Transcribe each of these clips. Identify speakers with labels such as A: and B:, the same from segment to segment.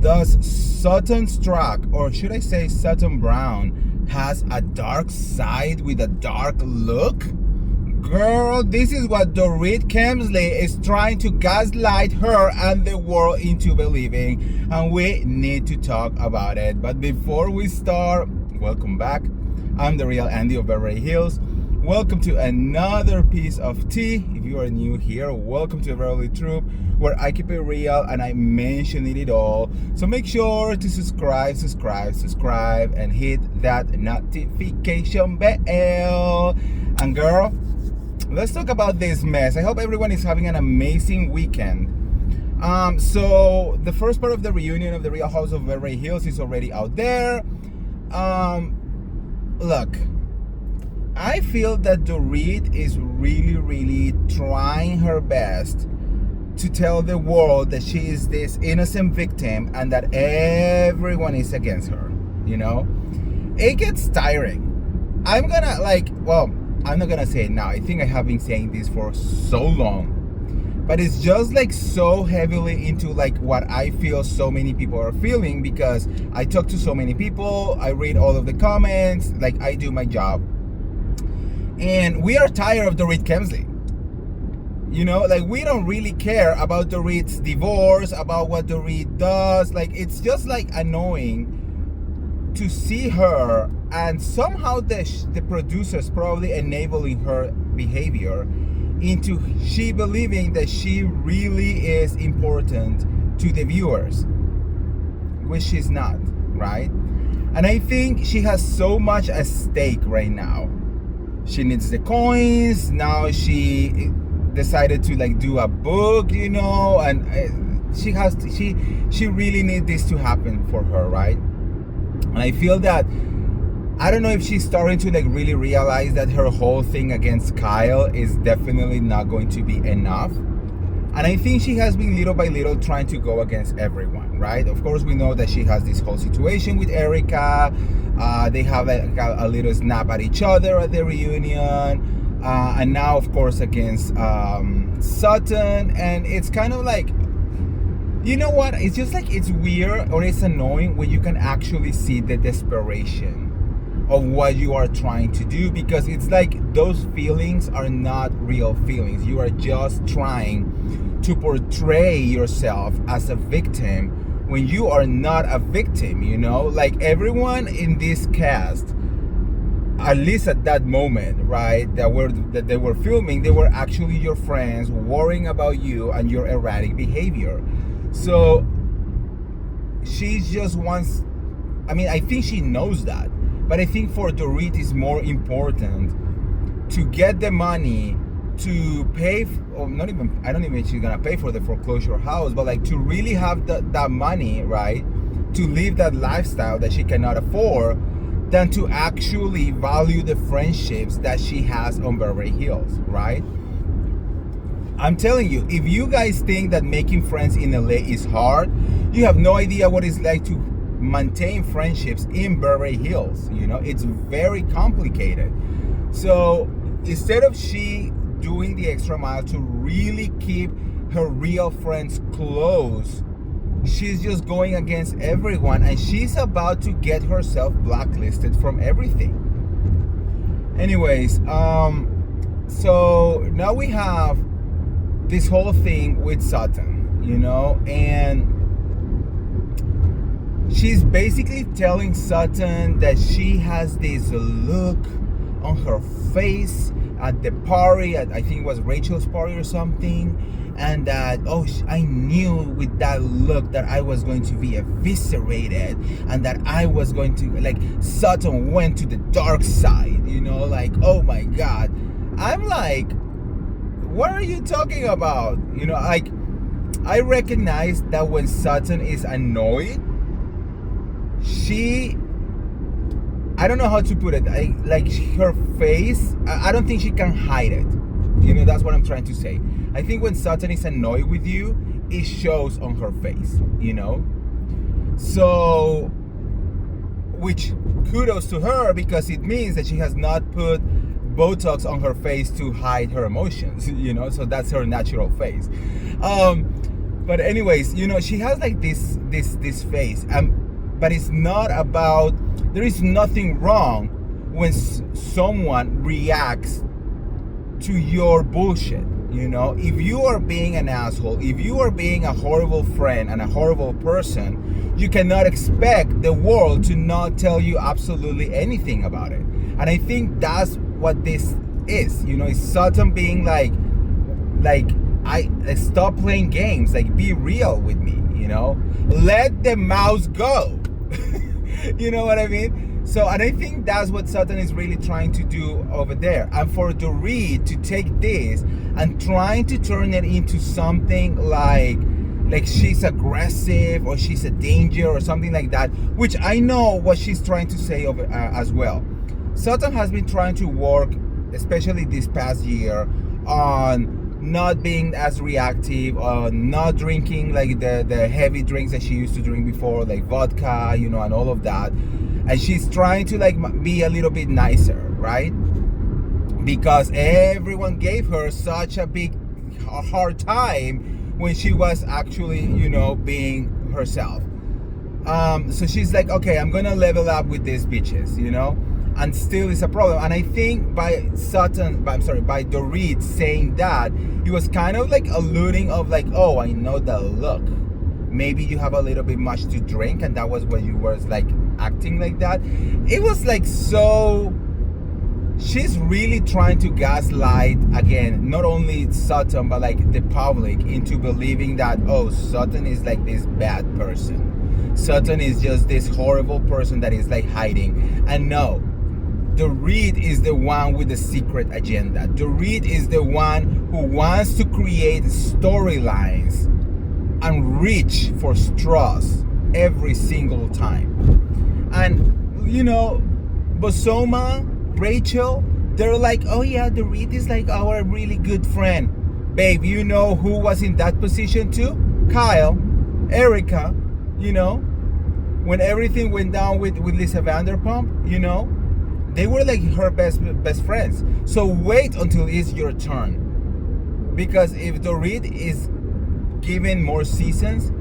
A: Does Sutton Stracke, or should I say Sutton Brown, has a dark side with a dark look? Girl, this is what Dorit Kemsley is trying to gaslight her and the world into believing, and we need to talk about it. But before we start, welcome back. I'm the real Andy of Beverly Hills. Welcome to another piece of tea. If you are new here, welcome to the Beverly Troop, where I keep it real and I mention it all. So make sure to subscribe, and hit that notification bell. And girl, let's talk about this mess. I hope everyone is having an amazing weekend. So the first part of the reunion of the Real House of Beverly Hills is already out there. Look, I feel that Dorit is really trying her best to tell the world that she is this innocent victim and that everyone is against her, you know? It gets tiring. I'm not gonna say it now. I think I have been saying this for so long. But it's just like so heavily into like what I feel so many people are feeling, because I talk to so many people, I read all of the comments, like I do my job. And we are tired of Dorit Kemsley. You know, like we don't really care about Dorit's divorce, about what Dorit does. Like it's just like annoying to see her, and somehow the producers probably enabling her behavior into she believing that she really is important to the viewers, which she's not, right? And I think she has so much at stake right now. She needs the coins. Now she decided to like do a book, you know, and she really needs this to happen for her, right? And I feel that, I don't know if she's starting to like really realize that her whole thing against Kyle is definitely not going to be enough. And I think she has been little by little trying to go against everyone, right? Of course, we know that she has this whole situation with Erica. They have a little snap at each other at the reunion. And now, of course, against Sutton. And it's kind of like, you know what? It's just like, it's weird or it's annoying when you can actually see the desperation of what you are trying to do, because it's like those feelings are not real feelings. You are just trying to portray yourself as a victim when you are not a victim, you know? Like everyone in this cast, at least at that moment, right, that they were filming, they were actually your friends worrying about you and your erratic behavior. So she just wants, I mean, I think she knows that. But I think for Dorit it's more important to get the money to pay, or not even, I don't even think she's gonna pay for the foreclosure house, but like to really have that money, right, to live that lifestyle that she cannot afford, than to actually value the friendships that she has on Beverly Hills, right? I'm telling you, if you guys think that making friends in LA is hard, you have no idea what it's like to maintain friendships in Beverly Hills. You know, it's very complicated. So instead of she doing the extra mile to really keep her real friends close, she's just going against everyone, and she's about to get herself blacklisted from everything. Anyways, so now we have this whole thing with Sutton, you know, and she's basically telling Sutton that she has this look on her face at the party, I think it was Rachel's party or something, and that, oh, I knew with that look that I was going to be eviscerated, and that I was going to, like, Sutton went to the dark side, you know, like, oh my God. I'm like, what are you talking about? You know, like, I recognize that when Sutton is annoyed, I don't know how to put it, like her face, I don't think she can hide it. You know, that's what I'm trying to say. I think when Sutton is annoyed with you, it shows on her face, you know? So, which kudos to her, because it means that she has not put Botox on her face to hide her emotions, you know? So that's her natural face. But anyways, you know, she has like this face, but it's not about. There is nothing wrong when someone reacts to your bullshit. You know, if you are being an asshole, if you are being a horrible friend and a horrible person, you cannot expect the world to not tell you absolutely anything about it. And I think that's what this is. You know, it's Sutton being like I stop playing games, like be real with me, you know, let the mouse go. You know what I mean? So, and I think that's what Sutton is really trying to do over there. And for Dorit to take this and trying to turn it into something like she's aggressive or she's a danger or something like that, which I know what she's trying to say over as well. Sutton has been trying to work, especially this past year, on not being as reactive, not drinking like the heavy drinks that she used to drink before, like vodka, you know, and all of that. And she's trying to like be a little bit nicer, right? Because everyone gave her such a big hard time when she was actually, you know, being herself. So she's like, okay, I'm gonna level up with these bitches, you know, and still it's a problem. And I think by Dorit saying that, he was kind of like alluding of like, oh, I know the look. Maybe you have a little bit much to drink, and that was what you were like acting like that. It was like, so she's really trying to gaslight again, not only Sutton but like the public into believing that, oh, Sutton is like this bad person. Sutton is just this horrible person that is like hiding. And no, Dorit is the one with the secret agenda. Dorit is the one who wants to create storylines and reach for straws every single time. And you know, Bosoma, Rachel, they're like, oh yeah, Dorit is like our really good friend. Babe, you know who was in that position too? Kyle, Erica, you know, when everything went down with Lisa Vanderpump, you know, they were like her best friends. So wait until it's your turn. Because if Dorit is given more seasons,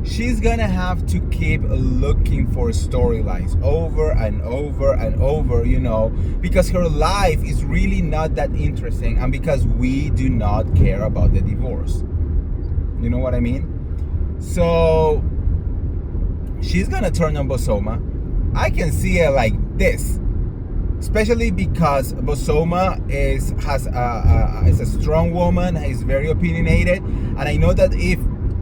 A: she's gonna have to keep looking for storylines over and over and over, you know, because her life is really not that interesting, and because we do not care about the divorce. You know what I mean? So she's gonna turn on Bosoma. I can see it like this, especially because Bosoma is a strong woman, is very opinionated, and I know that if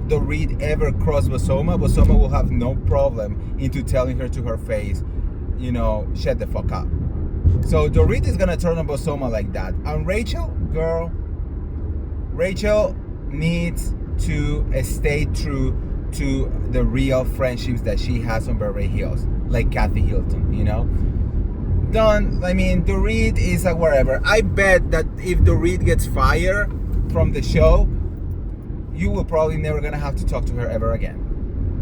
A: Dorit ever cross Bosoma will have no problem into telling her to her face, you know, shut the fuck up. So Dorit is gonna turn on Bosoma like that. And Rachel, girl, Rachel needs to stay true to the real friendships that she has on Beverly Hills, like Kathy Hilton, you know. Dorit is like wherever. I bet that if Dorit gets fired from the show, you will probably never gonna have to talk to her ever again.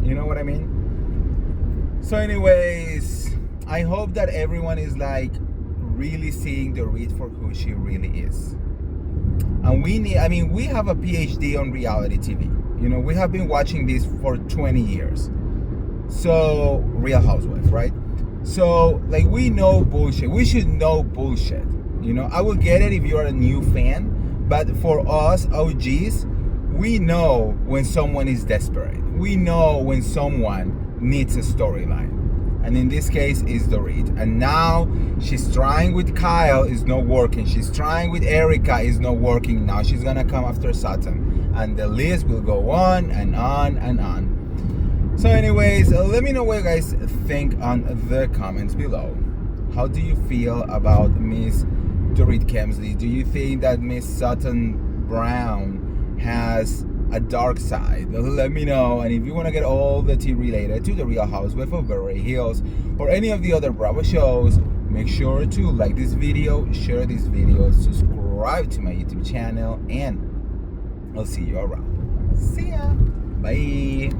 A: You know what I mean? So anyways, I hope that everyone is like really seeing Dorit for who she really is. And we have a PhD on reality TV. You know, we have been watching this for 20 years. So, Real Housewives, right? So, like, we know bullshit. We should know bullshit. You know, I will get it if you're a new fan. But for us, OGs, we know when someone is desperate. We know when someone needs a storyline. And in this case, it's Dorit. And now she's trying with Kyle, is not working. She's trying with Erica, is not working. Now she's gonna come after Sutton. And the list will go on and on and on. So anyways, let me know what you guys think on the comments below. How do you feel about Miss Dorit Kemsley? Do you think that Miss Sutton Brown has a dark side? Let me know. And if you want to get all the tea related to the Real Housewives of Beverly Hills or any of the other Bravo shows, make sure to like this video, share this video, subscribe to my YouTube channel, and I'll see you around. See ya. Bye.